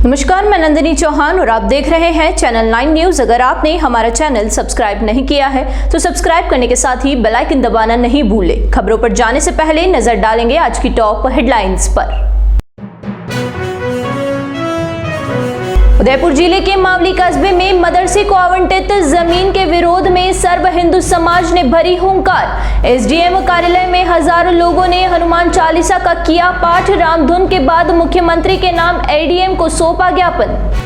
नमस्कार, मैं नंदिनी चौहान और आप देख रहे हैं चैनल 9 न्यूज। अगर आपने हमारा चैनल सब्सक्राइब नहीं किया है तो सब्सक्राइब करने के साथ ही बेल आइकन दबाना नहीं भूलें। खबरों पर जाने से पहले नजर डालेंगे आज की टॉप हेडलाइंस पर। उदयपुर जिले के मावली कस्बे में मदरसे को आवंटित जमीन के विरोध में सर्व हिंदू समाज ने भरी हुंकार। एसडीएम कार्यालय में हजारों लोगों ने हनुमान चालीसा का किया पाठ। रामधुन के बाद मुख्यमंत्री के नाम एडीएम को सौंपा ज्ञापन।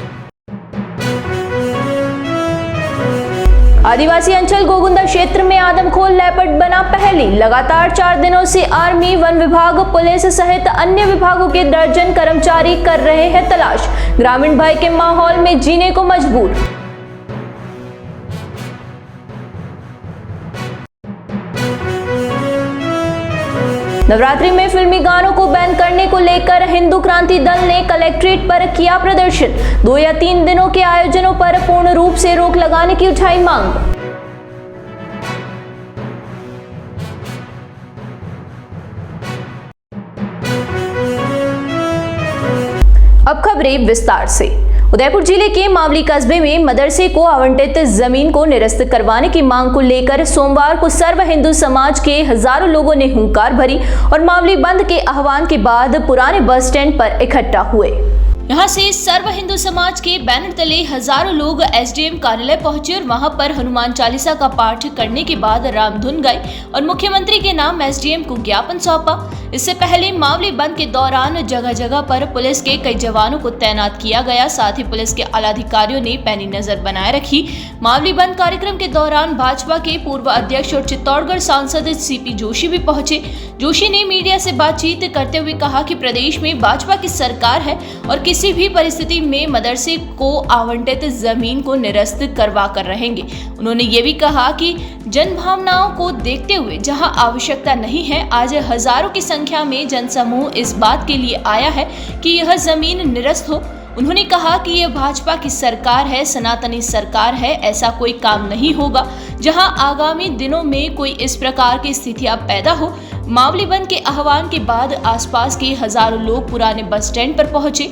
आदिवासी अंचल गोगुंदा क्षेत्र में आदमखोर लेपर्ड बना पहली। लगातार 4 दिनों से आर्मी, वन विभाग, पुलिस सहित अन्य विभागों के दर्जन कर्मचारी कर रहे हैं तलाश। ग्रामीण भय के माहौल में जीने को मजबूर। नवरात्रि में फिल्मी गानों को बैन करने को लेकर हिंदू क्रांति दल ने कलेक्ट्रेट पर किया प्रदर्शन। 2 या 3 दिनों के आयोजनों पर पूर्ण रूप से रोक लगाने की उठाई मांग। अब खबरें विस्तार से। उदयपुर जिले के मावली कस्बे में मदरसे को आवंटित जमीन को निरस्त करवाने की मांग को लेकर सोमवार को सर्व हिंदू समाज के हजारों लोगों ने हुंकार भरी और मावली बंद के आह्वान के बाद पुराने बस स्टैंड पर इकट्ठा हुए। यहाँ से सर्व हिंदू समाज के बैनर तले हजारों लोग एसडीएम कार्यालय पहुंचे और वहां पर हनुमान चालीसा का पाठ करने के बाद रामधुन गाई और मुख्यमंत्री के नाम एसडीएम को ज्ञापन सौंपा। इससे पहले मावली बंद के दौरान जगह जगह पर पुलिस के कई जवानों को तैनात किया गया। साथ ही पुलिस के आला अधिकारियों ने पैनी नजर बनाए रखी। मावली बंद कार्यक्रम के दौरान भाजपा के पूर्व अध्यक्ष और चित्तौड़गढ़ सांसद सीपी जोशी भी पहुंचे। जोशी ने मीडिया से बातचीत करते हुए कहा कि प्रदेश में भाजपा की सरकार है और किसी भी परिस्थिति में मदरसे को आवंटित जमीन को निरस्त करवा कर रहेंगे। उन्होंने ये भी कहा कि जन भावनाओं को देखते हुए जहां आवश्यकता नहीं है, आज हजारों की संख्या में जनसमूह इस बात के लिए आया है कि यह जमीन निरस्त हो। उन्होंने कहा कि यह भाजपा की सरकार है, सनातनी सरकार है, ऐसा कोई काम नहीं होगा जहां आगामी दिनों में कोई इस प्रकार की स्थितियां पैदा हो। मावली बंद के आह्वान के बाद आसपास के हजारों लोग पुराने बस स्टैंड पर पहुंचे।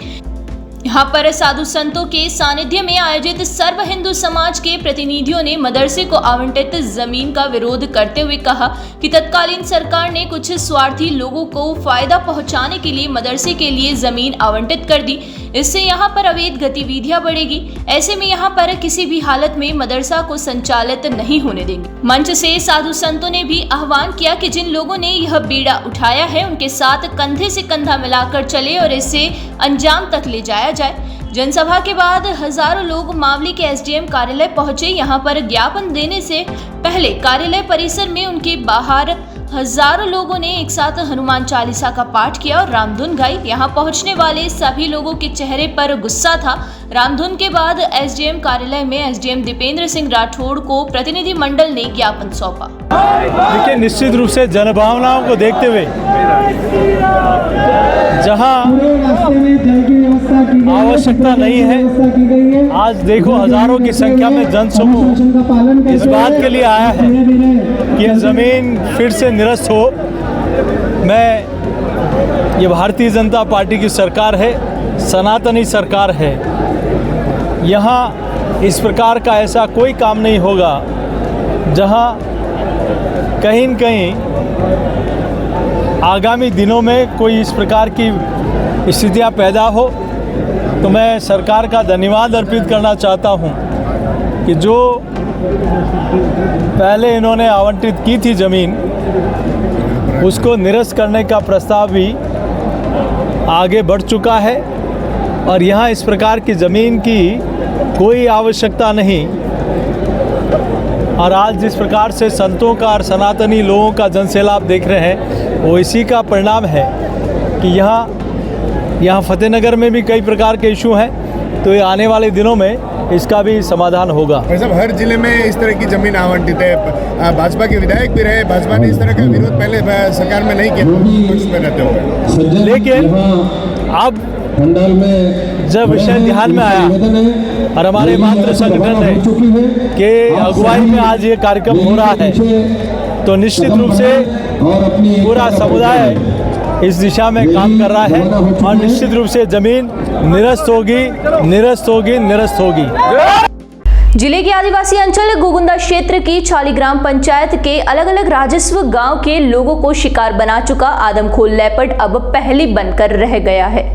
यहाँ पर साधु संतों के सानिध्य में आयोजित सर्व हिंदू समाज के प्रतिनिधियों ने मदरसे को आवंटित जमीन का विरोध करते हुए कहा कि तत्कालीन सरकार ने कुछ स्वार्थी लोगों को फायदा पहुंचाने के लिए मदरसे के लिए जमीन आवंटित कर दी। इससे यहाँ पर अवैध गतिविधियां बढ़ेगी। ऐसे में यहाँ पर किसी भी हालत में मदरसा को संचालित नहीं होने देंगे। मंच से साधु संतों ने भी आह्वान किया कि जिन लोगों ने यह बीड़ा उठाया है उनके साथ कंधे से कंधा मिलाकर चले और इसे अंजाम तक ले जाया जाए। जनसभा के बाद हजारों लोग मावली के एसडीएम कार्यालय पहुंचे। यहां पर ज्ञापन देने से पहले कार्यालय परिसर में उनके बाहर हजारों लोगों ने एक साथ हनुमान चालीसा का पाठ किया और रामधुन गाई। यहां पहुंचने वाले सभी लोगों के चेहरे पर गुस्सा था। रामधुन के बाद एसडीएम कार्यालय में एसडीएम दीपेंद्र सिंह राठौड़ को प्रतिनिधि मंडल ने ज्ञापन सौंपा। देखिए, निश्चित रूप से जनभावनाओं को देखते हुए जहां आवश्यकता नहीं है, आज देखो हजारों की संख्या में जनसमूह इस बात के लिए आया है कि यह जमीन फिर से निरस्त हो। ये भारतीय जनता पार्टी की सरकार है, सनातनी सरकार है। यहाँ इस प्रकार का ऐसा कोई काम नहीं होगा जहाँ कहीं न कहीं आगामी दिनों में कोई इस प्रकार की स्थितियाँ पैदा हो। तो मैं सरकार का धन्यवाद अर्पित करना चाहता हूँ कि जो पहले इन्होंने आवंटित की थी ज़मीन, उसको निरस्त करने का प्रस्ताव भी आगे बढ़ चुका है और यहाँ इस प्रकार की ज़मीन की कोई आवश्यकता नहीं। और आज जिस प्रकार से संतों का और सनातनी लोगों का जनसैलाब देख रहे हैं, वो इसी का परिणाम है कि यहाँ फतेहनगर में भी कई प्रकार के इशू हैं। तो ये आने वाले दिनों में इसका भी समाधान होगा। सब हर जिले में इस तरह की जमीन आवंटित है। भाजपा के विधायक भी रहे, भाजपा ने इस तरह का विरोध पहले सरकार में नहीं किया रहते हुए, लेकिन अब जब विषय ध्यान में आया और हमारे मातृ संगठन है के अगुवाई में आज ये कार्यक्रम हो रहा है, तो निश्चित रूप से पूरा समुदाय इस दिशा में काम कर रहा है और निश्चित रूप से ज़मीन निरस्त होगी, निरस्त होगी, निरस्त होगी। जिले के आदिवासी अंचल गोगुंदा क्षेत्र की छाली ग्राम पंचायत के अलग अलग राजस्व गांव के लोगों को शिकार बना चुका आदमखोर लेपर्ड अब पहेली बनकर रह गया है।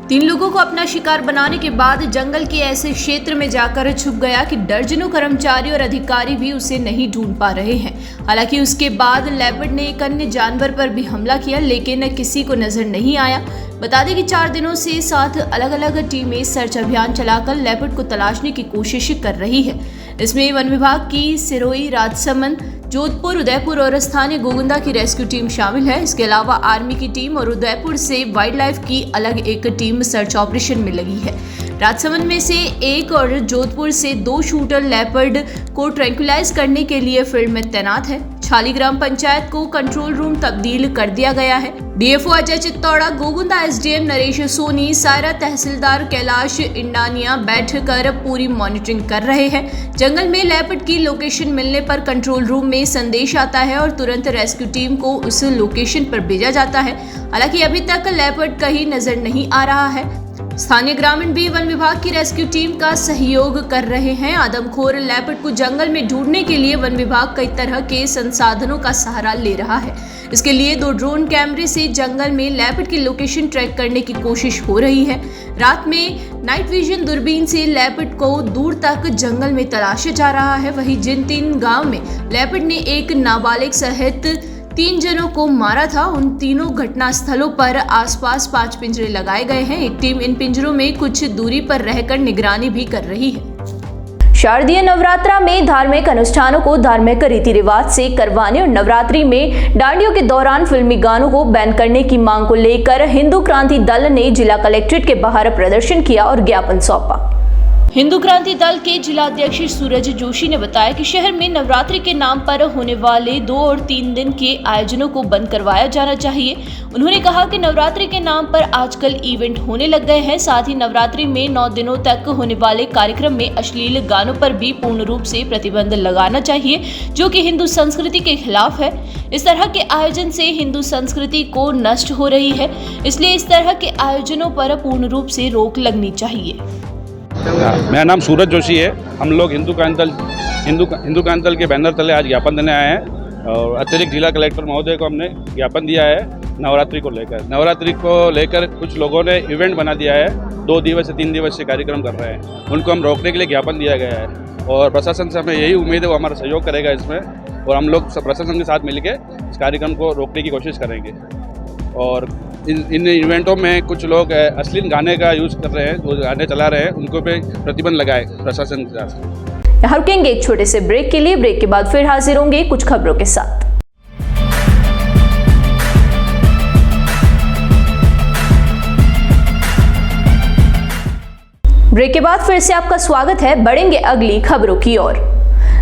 3 लोगों को अपना शिकार बनाने के बाद जंगल के ऐसे क्षेत्र में जाकर छुप गया कि दर्जनों कर्मचारी और अधिकारी भी उसे नहीं ढूंढ पा रहे हैं। हालांकि उसके बाद लेपर्ड ने एक अन्य जानवर पर भी हमला किया, लेकिन किसी को नजर नहीं आया। बता दें कि 4 दिनों से 7 अलग अलग टीमें सर्च अभियान चलाकर लेपर्ड को तलाशने की कोशिश कर रही है। इसमें वन विभाग की सिरोही, राजसमंद, जोधपुर, उदयपुर और स्थानीय गोगुंदा की रेस्क्यू टीम शामिल है। इसके अलावा आर्मी की टीम और उदयपुर से वाइल्ड लाइफ की अलग एक टीम सर्च ऑपरेशन में लगी है। राजसमंद में से 1 और जोधपुर से 2 शूटर लेपर्ड को ट्रैंक्विलाइज करने के लिए फील्ड में तैनात है। छाली ग्राम पंचायत को कंट्रोल रूम तब्दील कर दिया गया है। डीएफओ अजय चित्तौड़ा, गोगुंदा एसडीएम नरेश सोनी, सायरा तहसीलदार कैलाश इंडानिया बैठकर पूरी मॉनिटरिंग कर रहे हैं। जंगल में लेपर्ड की लोकेशन मिलने पर कंट्रोल रूम में संदेश आता है और तुरंत रेस्क्यू टीम को उस लोकेशन पर भेजा जाता है। हालांकि अभी तक लेपर्ड कहीं नजर नहीं आ रहा है। स्थानीय ग्रामीण भी वन विभाग की रेस्क्यू टीम का सहयोग कर रहे हैं। आदमखोर लेपर्ड को जंगल में ढूंढने के लिए वन विभाग कई तरह के संसाधनों का सहारा ले रहा है। इसके लिए 2 ड्रोन कैमरे से जंगल में लेपर्ड की लोकेशन ट्रैक करने की कोशिश हो रही है। रात में नाइट विजन दूरबीन से लेपर्ड को दूर तक जंगल में तलाशा जा रहा है। वहीं जिन 3 गांव में लेपर्ड ने एक नाबालिग सहित 3 जनों को मारा था, उन तीनों घटना स्थलों पर आसपास 5 पिंजरे लगाए गए हैं। एक टीम इन पिंजरों में कुछ दूरी पर रहकर निगरानी भी कर रही है। शारदीय नवरात्रा में धार्मिक अनुष्ठानों को धार्मिक रीति रिवाज से करवाने और नवरात्रि में डांडियों के दौरान फिल्मी गानों को बैन करने की मांग को लेकर हिंदू क्रांति दल ने जिला कलेक्ट्रेट के बाहर प्रदर्शन किया और ज्ञापन सौंपा। हिंदू क्रांति दल के जिलाध्यक्ष सूरज जोशी ने बताया कि शहर में नवरात्रि के नाम पर होने वाले 2 और 3 दिन के आयोजनों को बंद करवाया जाना चाहिए। उन्होंने कहा कि नवरात्रि के नाम पर आजकल इवेंट होने लग गए हैं। साथ ही नवरात्रि में 9 दिनों तक होने वाले कार्यक्रम में अश्लील गानों पर भी पूर्ण रूप से प्रतिबंध लगाना चाहिए, जो कि हिंदू संस्कृति के खिलाफ है। इस तरह के आयोजन से हिंदू संस्कृति को नष्ट हो रही है, इसलिए इस तरह के आयोजनों पर पूर्ण रूप से रोक लगनी चाहिए। मेरा नाम सूरज जोशी है। हम लोग हिंदू क्रांति दल के बैनर तले आज ज्ञापन देने आए हैं और अतिरिक्त जिला कलेक्टर महोदय को हमने ज्ञापन दिया है नवरात्रि को लेकर कुछ लोगों ने इवेंट बना दिया है। 2 दिवसीय 3 दिवसीय कार्यक्रम कर रहे हैं, उनको हम रोकने के लिए ज्ञापन दिया गया है और प्रशासन से हमें यही उम्मीद है वो हमारा सहयोग करेगा इसमें, और हम लोग प्रशासन के साथ मिलकर इस कार्यक्रम को रोकने की कोशिश करेंगे। और इन इवेंटों में कुछ लोग अश्लील गाने का यूज़ कर रहे हैं, वो गाने चला रहे हैं, उनको पे प्रतिबंध लगाए प्रशासन के साथ। यहाँ रुकेंगे एक छोटे से ब्रेक के लिए। ब्रेक के बाद फिर हाजिर होंगे कुछ खबरों के साथ। ब्रेक के बाद फिर से आपका स्वागत है। बढ़ेंगे अगली खबरों की ओर।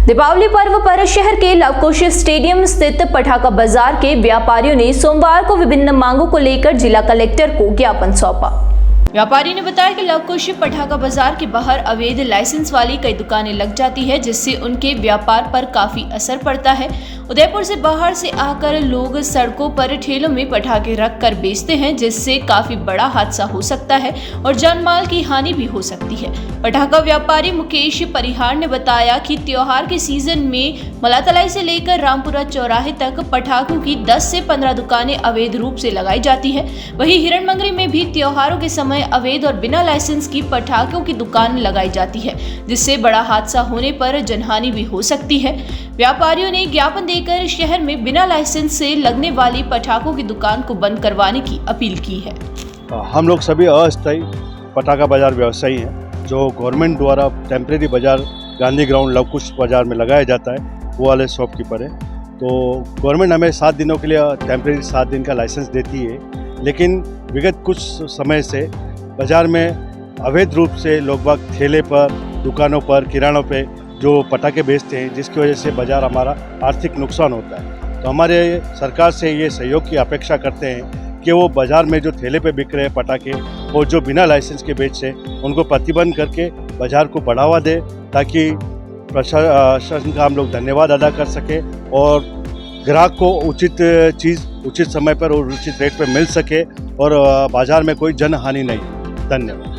दीपावली पर्व पर शहर के लवकुश स्टेडियम स्थित पटाखा बाजार के व्यापारियों ने सोमवार को विभिन्न मांगों को लेकर जिला कलेक्टर को ज्ञापन सौंपा। व्यापारी ने बताया कि लवकुश पटाखा बाजार के बाहर अवैध लाइसेंस वाली कई दुकानें लग जाती है, जिससे उनके व्यापार पर काफी असर पड़ता है। उदयपुर से बाहर से आकर लोग सड़कों पर ठेलों में पटाखे रख कर बेचते हैं, जिससे काफी बड़ा हादसा हो सकता है और जान माल की हानि भी हो सकती है। पटाखा व्यापारी मुकेश परिहार ने बताया कि त्योहार के सीजन में मलातलाई से लेकर रामपुरा चौराहे तक पटाखों की 10 से 15 दुकानें अवैध रूप से लगाई जाती है। वहीं हिरणमंगरी में भी त्योहारों के समय अवैध और बिना लाइसेंस की पटाखों की दुकान लगाई जाती है, जिससे बड़ा हादसा होने पर जनहानि भी हो सकती है। व्यापारियों ने ज्ञापन देकर शहर में बिना लाइसेंस से लगने वाली पटाखों की दुकान को बंद करवाने की अपील की है। हम लोग सभी अस्थायी पटाखा बाजार व्यवसायी हैं, जो गवर्नमेंट द्वारा टेम्परेरी बाजार गांधी ग्राउंड लवकुश बाजार में लगाया जाता है, वो वाले शॉपकीपर है। तो गवर्नमेंट हमें 7 दिनों के लिए टेम्परेरी 7 दिन का लाइसेंस देती है, लेकिन विगत कुछ समय से बाज़ार में अवैध रूप से लोग बाग ठेले पर, दुकानों पर, किरानों पे जो पटाखे बेचते हैं, जिसकी वजह से बाज़ार हमारा आर्थिक नुकसान होता है। तो हमारे सरकार से ये सहयोग की अपेक्षा करते हैं कि वो बाज़ार में जो ठेले पे बिक रहे हैं पटाखे और जो बिना लाइसेंस के बेच हैं, उनको प्रतिबंध करके बाज़ार को बढ़ावा दे, ताकि प्रशासन का हम लोग धन्यवाद अदा कर सकें और ग्राहक को उचित चीज़ उचित समय पर और उचित रेट पर मिल सके और बाजार में कोई जन हानि नहीं। धन्यवाद।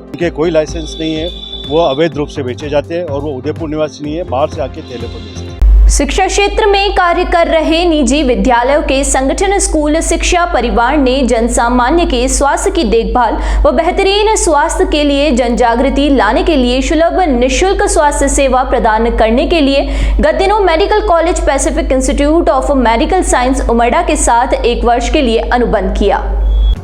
उनके कोई लाइसेंस नहीं है, वो अवैध रूप से बेचे जाते हैं और वो उदयपुर निवासी नहीं है, बाहर से आके ठेले पर बेचते हैं। शिक्षा क्षेत्र में कार्य कर रहे निजी विद्यालयों के संगठन स्कूल शिक्षा परिवार ने जन सामान्य के स्वास्थ्य की देखभाल व बेहतरीन स्वास्थ्य के लिए जन जागृति लाने के लिए सुलभ निःशुल्क स्वास्थ्य सेवा प्रदान करने के लिए गत दिनों medical college Pacific Institute of Medical Science Umarda के साथ 1 वर्ष के लिए अनुबंध किया।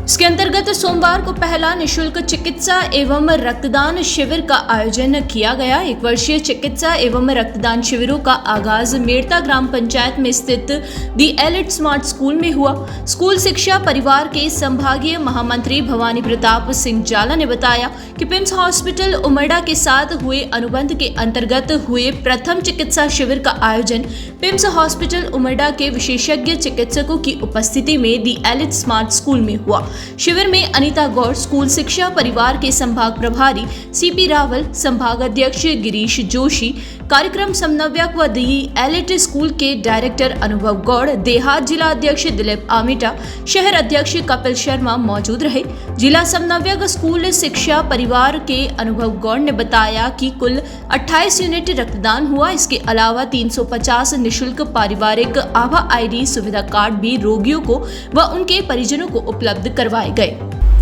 इसके अंतर्गत सोमवार को पहला निःशुल्क चिकित्सा एवं रक्तदान शिविर का आयोजन किया गया। 1 वर्षीय चिकित्सा एवं रक्तदान शिविरों का आगाज मेड़ता ग्राम पंचायत में स्थित दी एलिट स्मार्ट स्कूल में हुआ। स्कूल शिक्षा परिवार के संभागीय महामंत्री भवानी प्रताप सिंह जाला ने बताया कि पिम्स हॉस्पिटल उमरडा के साथ हुए अनुबंध के अंतर्गत हुए प्रथम चिकित्सा शिविर का आयोजन पिम्स हॉस्पिटल उमरडा के विशेषज्ञ चिकित्सकों की उपस्थिति में दी एलिट स्मार्ट स्कूल में हुआ। शिविर में अनीता गौड़, स्कूल शिक्षा परिवार के संभाग प्रभारी सीपी रावल, संभाग अध्यक्ष गिरीश जोशी, कार्यक्रम समन्वयक व दी एलिट स्कूल के डायरेक्टर अनुभव गौड़, देहात जिला अध्यक्ष दिलीप आमिटा, शहर अध्यक्ष कपिल शर्मा मौजूद रहे। जिला समन्वयक स्कूल शिक्षा परिवार के अनुभव गौड़ ने बताया कि कुल 28 यूनिट रक्तदान हुआ। इसके अलावा 350 निःशुल्क पारिवारिक आभा आईडी सुविधा कार्ड भी रोगियों को व उनके परिजनों को उपलब्ध करवाए गए।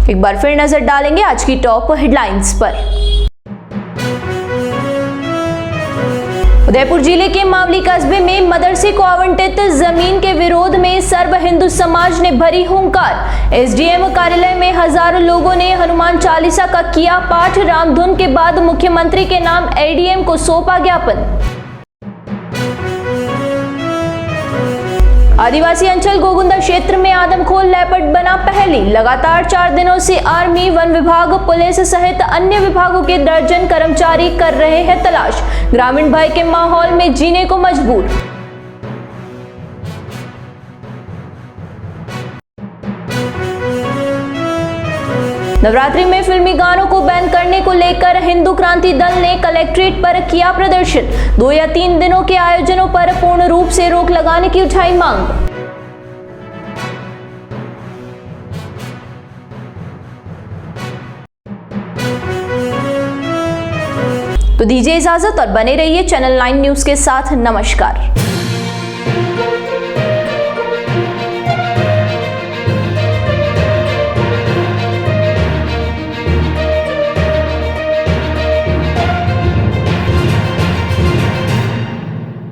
एक बार फिर नजर डालेंगे आज की टॉप हेडलाइंस पर। उदयपुर जिले के मावली कस्बे में मदरसे को आवंटित जमीन के विरोध में सर्व हिंदू समाज ने भरी हुंकार। एसडीएम कार्यालय में हजारों लोगों ने हनुमान चालीसा का किया पाठ। रामधुन के बाद मुख्यमंत्री के नाम एडीएम को सौंपा ज्ञापन। आदिवासी अंचल गोगुंदा क्षेत्र में आदमखोर लेपर्ड बना पहली। लगातार 4 दिनों से आर्मी, वन विभाग, पुलिस सहित अन्य विभागों के दर्जन कर्मचारी कर रहे हैं तलाश। ग्रामीण भय के माहौल में जीने को मजबूर। नवरात्रि में फिल्मी गानों को बैन करने को लेकर हिंदू क्रांति दल ने कलेक्ट्रेट पर किया प्रदर्शन। 2 या 3 दिनों के आयोजनों पर पूर्ण रूप से रोक लगाने की उठाई मांग। तो दीजिए इजाजत और बने रहिए चैनल 9 न्यूज के साथ। नमस्कार।